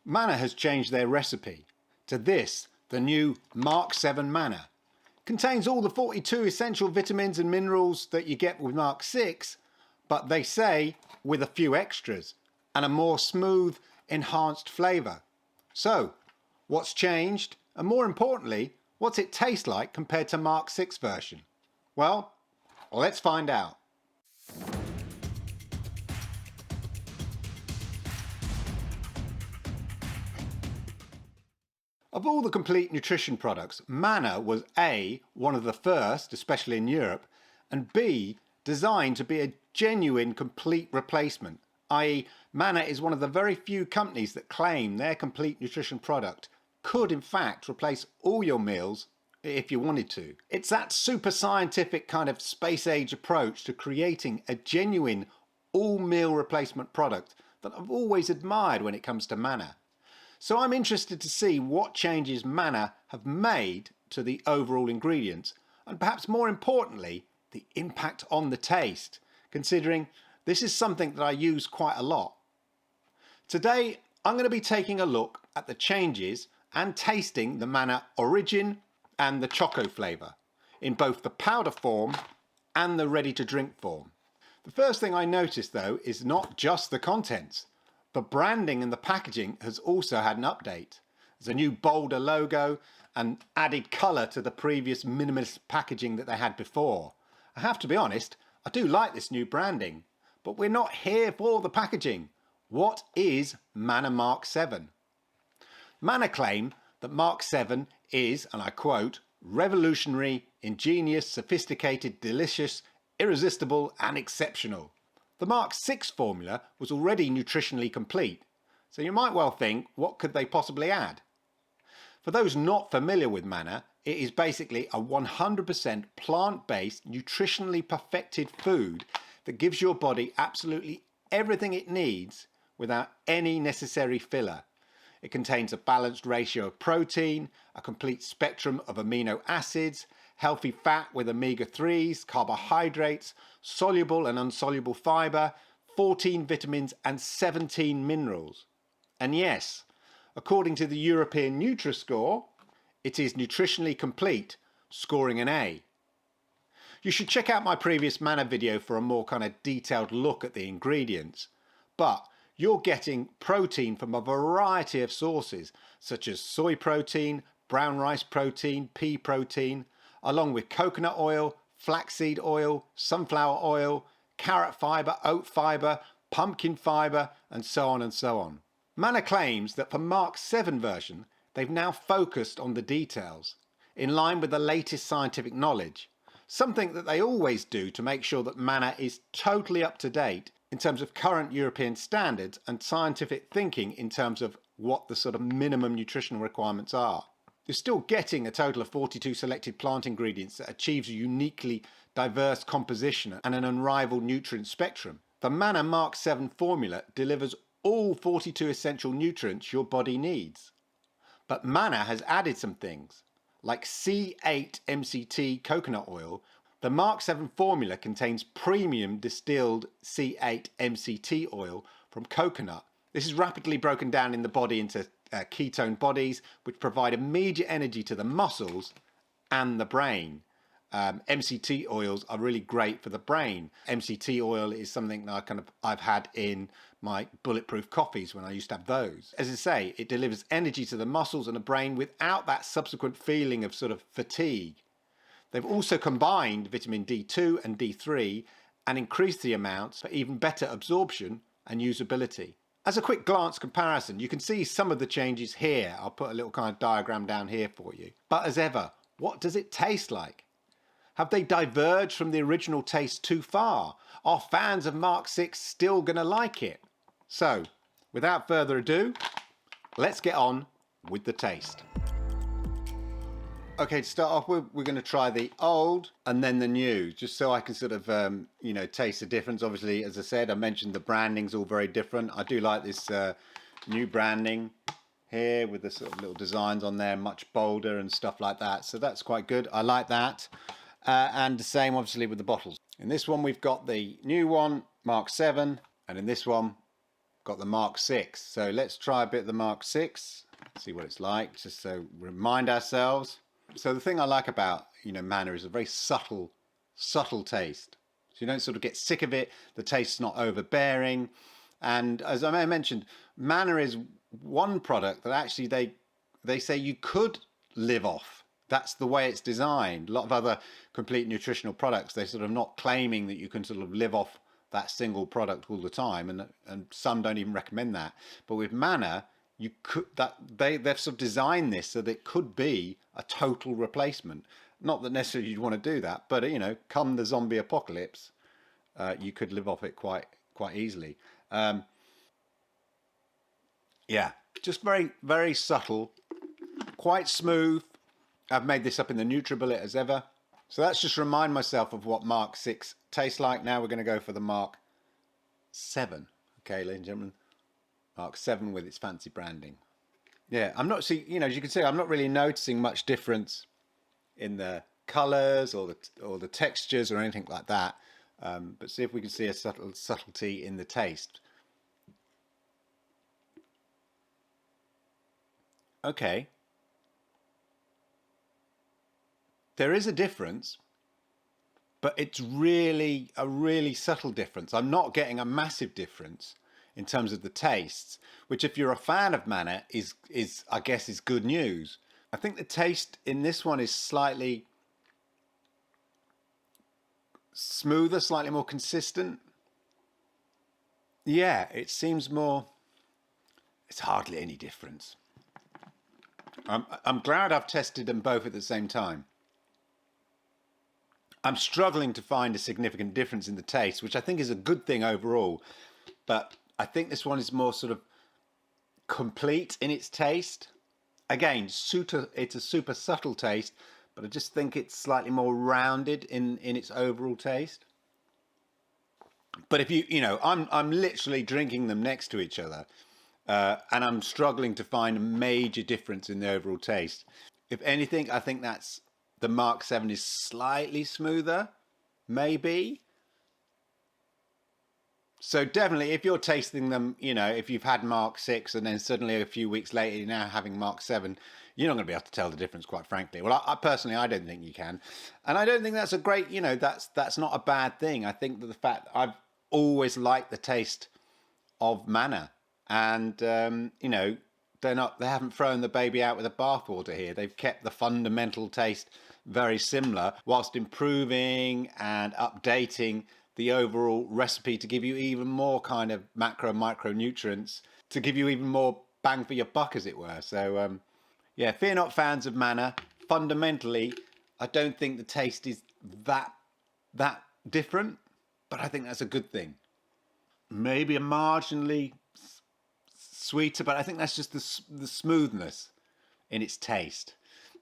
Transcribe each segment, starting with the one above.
Manna has changed their recipe to this, the new Mark 7 Manna. Contains all the 42 essential vitamins and minerals that you get with Mark 6, but they say with a few extras and a more smooth, enhanced flavour. So, what's changed? And more importantly, what's it taste like compared to Mark 6 version? Well, let's find out. Of all the complete nutrition products, Manna was A, one of the first, especially in Europe, and B, designed to be a genuine complete replacement, i.e. Manna is one of the very few companies that claim their complete nutrition product could in fact replace all your meals if you wanted to. It's that super scientific kind of space age approach to creating a genuine all meal replacement product that I've always admired when it comes to Manna. So I'm interested to see what changes Manna have made to the overall ingredients and perhaps more importantly the impact on the taste, considering this is something that I use quite a lot. Today I'm going to be taking a look at the changes and tasting the Manna Origin and the Choco flavour in both the powder form and the ready to drink form. The first thing I noticed though is not just the contents. The branding and the packaging has also had an update. There's a new bolder logo and added colour to the previous minimalist packaging that they had before. I have to be honest, I do like this new branding, but we're not here for the packaging. What is Manna Mark 7? Manna claim that Mark 7 is, and I quote, revolutionary, ingenious, sophisticated, delicious, irresistible and exceptional. The Mark 6 formula was already nutritionally complete, so you might well think, what could they possibly add? For those not familiar with Manna, it is basically a 100% plant-based, nutritionally perfected food that gives your body absolutely everything it needs without any necessary filler. It contains a balanced ratio of protein, a complete spectrum of amino acids, healthy fat with omega-3s, carbohydrates, soluble and insoluble fibre, 14 vitamins and 17 minerals. And yes, according to the European Nutri-Score, it is nutritionally complete, scoring an A. You should check out my previous Manna video for a more kind of detailed look at the ingredients. But you're getting protein from a variety of sources, such as soy protein, brown rice protein, pea protein, along with coconut oil, flaxseed oil, sunflower oil, carrot fibre, oat fibre, pumpkin fibre, and so on and so on. Manna claims that for Mark 7 version, they've now focused on the details, in line with the latest scientific knowledge, something that they always do to make sure that Manna is totally up to date in terms of current European standards and scientific thinking in terms of what the sort of minimum nutritional requirements are. You're still getting a total of 42 selected plant ingredients that achieves a uniquely diverse composition and an unrivaled nutrient spectrum. The Manna Mark 7 formula delivers all 42 essential nutrients your body needs. But Manna has added some things, like C8 MCT coconut oil. The Mark 7 formula contains premium distilled C8 MCT oil from coconut. This is rapidly broken down in the body into ketone bodies, which provide immediate energy to the muscles and the brain. MCT oils are really great for the brain. MCT oil is something that I've had in my bulletproof coffees when I used to have those. As I say, it delivers energy to the muscles and the brain without that subsequent feeling of sort of fatigue. They've also combined vitamin D2 and D3 and increased the amounts for even better absorption and usability. As a quick glance comparison, you can see some of the changes here. I'll put a little kind of diagram down here for you. But as ever, what does it taste like? Have they diverged from the original taste too far? Are fans of Mark 6 still going to like it? So, without further ado, let's get on with the taste. Okay, to start off with, we're going to try the old and then the new, just so I can sort of, taste the difference. Obviously, as I said, I mentioned the branding's all very different. I do like this new branding here with the sort of little designs on there, much bolder and stuff like that. So that's quite good. I like that. And the same, obviously, with the bottles. In this one, we've got the new one, Mark 7, and in this one, got the Mark 6. So let's try a bit of the Mark 6, see what it's like, just so remind ourselves. So the thing I like about, manna is a very subtle taste. So you don't sort of get sick of it. The taste's not overbearing. And as I mentioned, manna is one product that actually they say you could live off. That's the way it's designed. A lot of other complete nutritional products, they're sort of not claiming that you can sort of live off that single product all the time, and some don't even recommend that. But with manna, you could that they've sort of designed this so that it could be a total replacement. Not that necessarily you'd want to do that, but come the zombie apocalypse, you could live off it quite easily. Yeah, just very very subtle, quite smooth. I've made this up in the NutriBullet as ever. So let's just remind myself of what Mark 6 tastes like. Now we're going to go for the Mark 7. Okay, ladies and gentlemen, Mark 7 with its fancy branding. Yeah, I'm not see, as you can see, I'm not really noticing much difference in the colours or the textures or anything like that. But see if we can see a subtlety in the taste. Okay. There is a difference, but it's really a really subtle difference. I'm not getting a massive difference in terms of the tastes, which if you're a fan of manna is I guess is good news. I think the taste in this one is slightly smoother, slightly more consistent. Yeah, it seems more. It's hardly any difference. I'm glad I've tested them both at the same time. I'm struggling to find a significant difference in the taste, which I think is a good thing overall. But I think this one is more sort of complete in its taste. Again, it's a super subtle taste, but I just think it's slightly more rounded in its overall taste. But if I'm literally drinking them next to each other, and I'm struggling to find a major difference in the overall taste. If anything, I think that's the Mark 7 is slightly smoother, maybe. So definitely, if you're tasting them, if you've had Mark 6 and then suddenly a few weeks later you're now having Mark 7, you're not going to be able to tell the difference, quite frankly. Well, I personally, I don't think you can, and I don't think that's a great, that's not a bad thing. I think that the fact I've always liked the taste of manna, and they haven't thrown the baby out with the bathwater here. They've kept the fundamental taste very similar whilst improving and updating the overall recipe to give you even more kind of macro and micronutrients, to give you even more bang for your buck, as it were. So yeah, fear not, fans of manna. Fundamentally, I don't think the taste is that different, but I think that's a good thing. Maybe a marginally sweeter, but I think that's just the smoothness in its taste.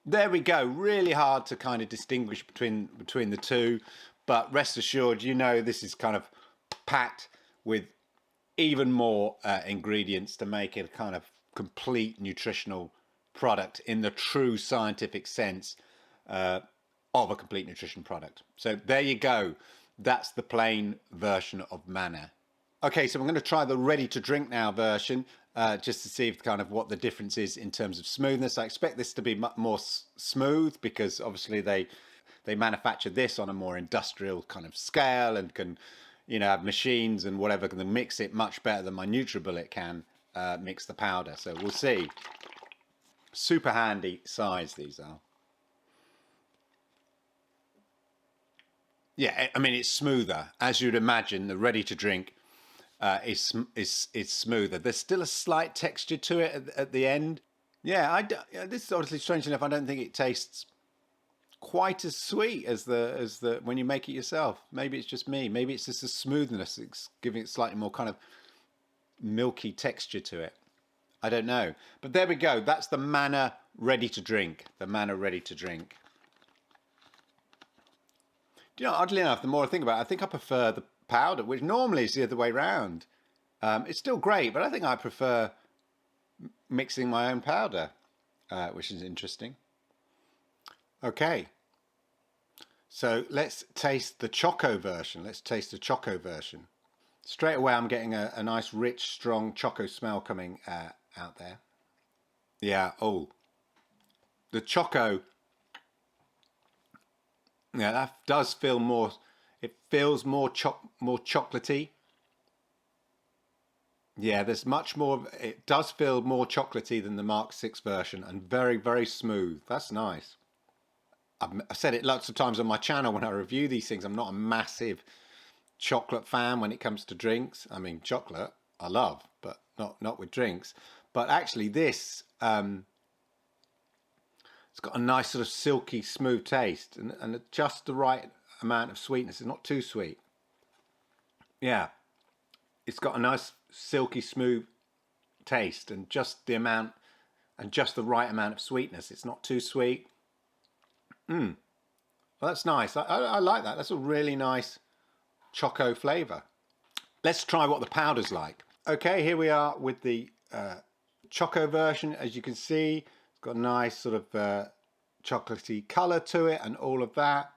There we go. Really hard to kind of distinguish between the two, but rest assured, this is kind of packed with even more ingredients to make it a kind of complete nutritional product in the true scientific sense of a complete nutrition product. So there you go. That's the plain version of manna. Okay, so I'm going to try the ready to drink now version, just to see if kind of what the difference is in terms of smoothness. I expect this to be much more smooth because obviously they manufacture this on a more industrial kind of scale and can have machines and whatever can mix it much better than my NutriBullet can mix the powder. So we'll see. Super handy size these are. Yeah, I mean it's smoother as you'd imagine. The ready to drink is smoother. There's still a slight texture to it at the end. Yeah, this is honestly strange enough. I don't think it tastes quite as sweet as the when you make it yourself. Maybe it's just me. Maybe it's just the smoothness. It's giving it slightly more kind of milky texture to it. I don't know. But there we go. That's the manna ready to drink. The manna ready to drink. Oddly enough, the more I think about it, I think I prefer the powder, which normally is the other way round. It's still great, but I think I prefer mixing my own powder, which is interesting. Okay, so let's taste the choco version. Let's taste the choco version. Straight away I'm getting a nice rich strong choco smell coming out there. Yeah, oh, the choco, yeah, that does feel more, it feels more chocolatey. Yeah, there's much more, it does feel more chocolatey than the Mark 6 version and very, very smooth. That's nice. I've said it lots of times on my channel when I review these things. I'm not a massive chocolate fan when it comes to drinks. I mean, chocolate I love, but not with drinks. But actually, this it's got a nice sort of silky, smooth taste and just the right amount of sweetness. It's not too sweet. Yeah, it's got a nice silky, smooth taste and just the amount and just the right amount of sweetness. It's not too sweet. Well, that's nice. I like that. That's a really nice choco flavour. Let's try what the powder's like. Okay, here we are with the choco version. As you can see, it's got a nice sort of chocolatey colour to it and all of that.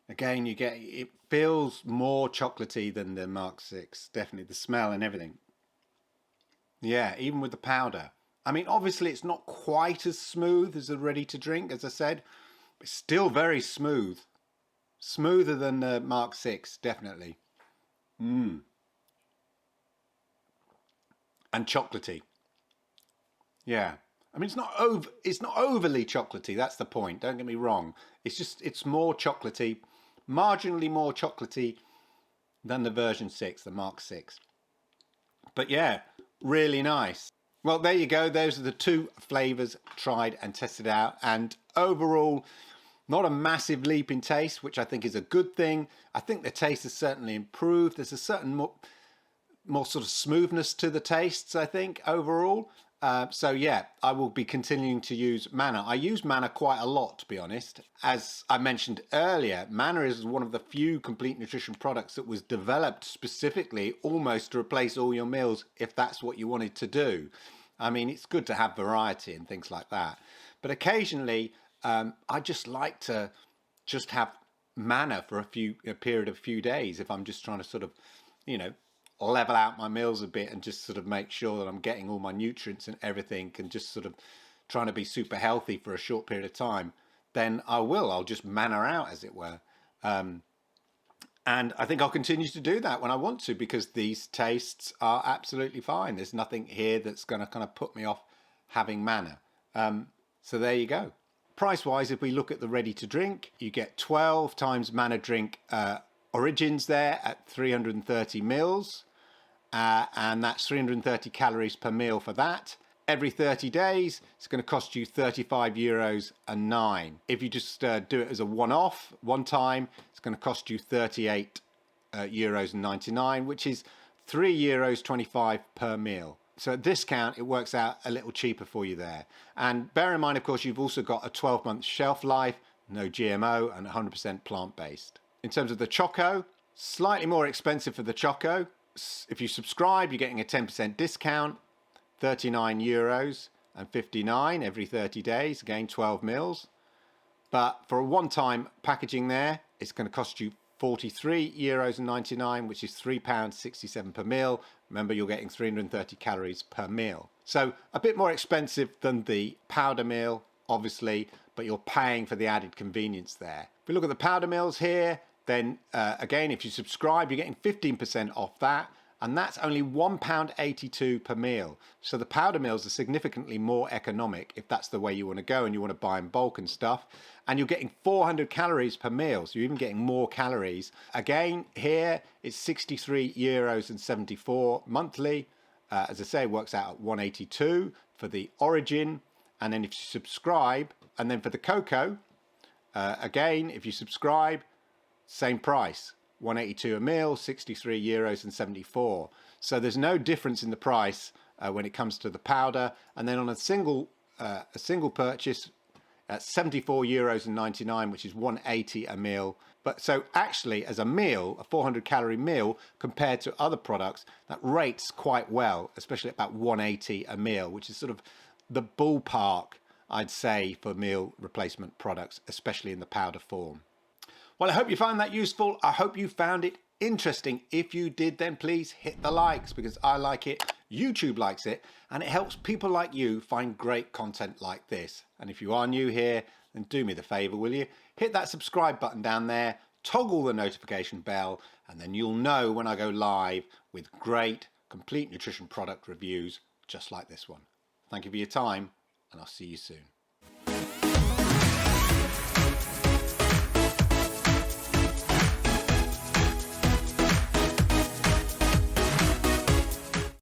Again, it feels more chocolatey than the Mark 6, definitely the smell and everything. Yeah, even with the powder. I mean, obviously it's not quite as smooth as the ready to drink, as I said, but still very smooth. Smoother than the Mark 6, definitely. And chocolatey. Yeah. I mean, it's not overly chocolatey. That's the point. Don't get me wrong. It's more chocolatey, marginally more chocolatey than the version 6, the Mark 6. But yeah, really nice. Well, there you go. Those are the two flavors tried and tested out. And overall, not a massive leap in taste, which I think is a good thing. I think the taste has certainly improved. There's a certain more sort of smoothness to the tastes, I think, overall. So yeah, I will be continuing to use Manna. I use Manna quite a lot, to be honest. As I mentioned earlier, Manna is one of the few complete nutrition products that was developed specifically almost to replace all your meals if that's what you wanted to do. I mean, it's good to have variety and things like that. But occasionally, I just like to just have Manna for a period of a few days if I'm just trying to sort of, you know, level out my meals a bit and just sort of make sure that I'm getting all my nutrients and everything and just sort of trying to be super healthy for a short period of time, then I'll just manna out, as it were. And I think I'll continue to do that when I want to because these tastes are absolutely fine. There's nothing here that's going to kind of put me off having manna. So there you go. Price wise, if we look at the ready to drink, you get 12 times manna drink origins there at 330 mils. And that's 330 calories per meal for that. Every 30 days, it's going to cost you 35 euros and 9. If you just do it as a one-off, one time, it's going to cost you 38 euros and 99, which is 3 euros 25 per meal. So at discount, it works out a little cheaper for you there. And bear in mind, of course, you've also got a 12-month shelf life, no GMO, and 100% plant-based. In terms of the Choco, slightly more expensive for the Choco. If you subscribe, you're getting a 10% discount, 39 euros and 59 every 30 days, again 12 mils. But for a one-time packaging there, it's going to cost you 43 euros and 99, which is £3.67 per meal. Remember, you're getting 330 calories per meal. So a bit more expensive than the powder meal, obviously, but you're paying for the added convenience there. If we look at the powder meals here, then again, if you subscribe, you're getting 15% off that. And that's only £1.82 per meal. So the powder meals are significantly more economic if that's the way you want to go and you want to buy in bulk and stuff. And you're getting 400 calories per meal. So you're even getting more calories. Again, here it's 63 euros and 74 monthly. As I say, it works out at 182 for the origin. And then if you subscribe, and then for the cocoa, again, if you subscribe, same price, 182 a meal, 63 euros and 74. So there's no difference in the price when it comes to the powder. And then on a single purchase, at 74 euros and 99, which is 180 a meal. But so actually, as a meal, a 400 calorie meal compared to other products, that rates quite well, especially at about 180 a meal, which is sort of the ballpark, I'd say, for meal replacement products, especially in the powder form. Well, I hope you found that useful. I hope you found it interesting. If you did, then please hit the likes, because I like it, YouTube likes it, and it helps people like you find great content like this. And if you are new here, then do me the favor, will you? Hit that subscribe button down there, toggle the notification bell, and then you'll know when I go live with great complete nutrition product reviews just like this one. Thank you for your time, and I'll see you soon.